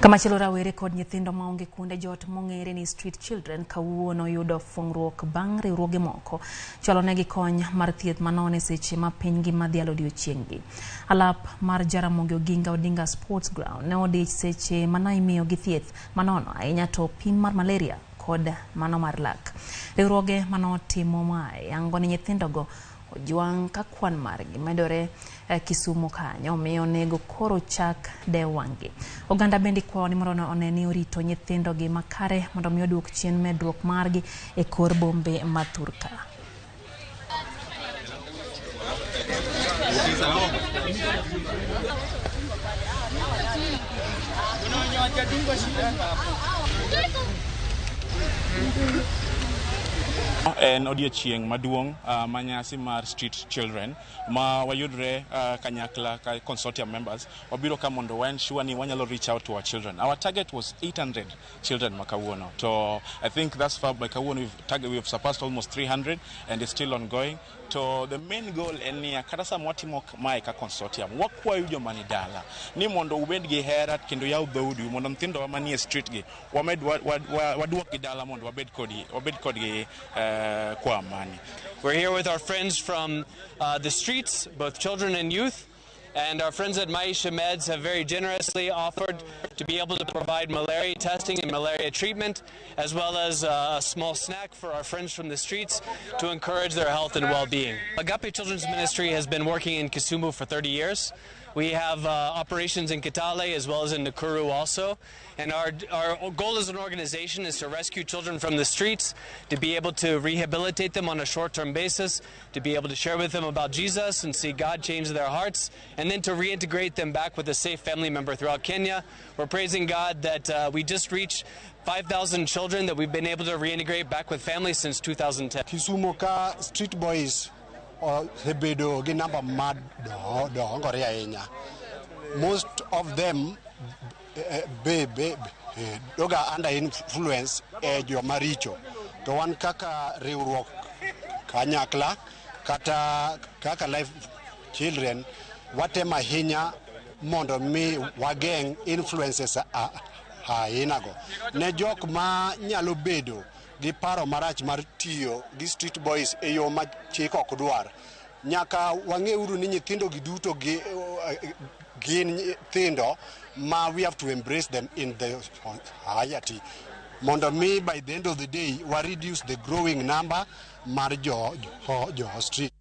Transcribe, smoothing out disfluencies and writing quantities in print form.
Kamachielo rawere kod nyithindo maonge kuonde jot mong'ere ni street children kawuono yudo fungruok bang' riwruoge moko chalo negi kony mar thieth manone seche ma piny ngima dhialo odiechieng'gi. Alap mar Jaramogi Oginga Odinga Sports Ground ne odich seche manaimiyo gi thieth manono ahinya to pim mar malaria kod mano mar lak. Riwruoge manotimo mae yango ni nyithindogo ojuang' ka kwan margi medore Kisumu kanyo omiyo nego koro chak dewangi. Oganda bende kwayo ni mondo oneni orito nyithindogi makare mondo mi oduok chien medruok margi e kor bombe ma Thurka. En odiechieng' maduong' manyasi mar street children ma wayudre kanyakla consortium members wabiro ka mondo ensure ni wanyalo reach out to our children. Our target was 800 children makawuono. So I think thus far by kawuono we've surpassed almost 300 and it's still ongoing. So the main goal en ni kata sama watimo mae ka consortium wakwayo joma ni dala ni mondo ubed gi hera kendo yaw dhoudi mondo nyithindo manie street gi wamed waduok gi dala mondo wabed kodgi kwa amani. We're here with our friends from the streets, both children and youth, and our friends at Maisha Meds have very generously offered to be able to provide malaria testing and malaria treatment, as well as a small snack for our friends from the streets to encourage their health and well-being. Agape Children's Ministry has been working in Kisumu for 30 years. We have operations in Kitale as well as in Nakuru also. And our goal as an organization is to rescue children from the streets, to be able to rehabilitate them on a short-term basis, to be able to share with them about Jesus and see God change their hearts, and then to reintegrate them back with a safe family member throughout Kenya. We're praising God that we just reached 5,000 children that we've been able to reintegrate back with families since 2010. Kisumu ka street boys hebedo gi number mad dongore ahinya. Most of them doga under influence jo maricho to wan kaka riwruok kanyakla kata kaka life children watema ahinya mondo mi wageng influences ainago ne jok ma nyalo bedo gi paro marach mar tiyo gi street boys e yo ma chik ok dwar. Nyaka wang'euru ni nyithindo gi duto gin nyithindo ma we have to embrace them in the society mondo mi by the end of the day we reduce the growing number mar jo street.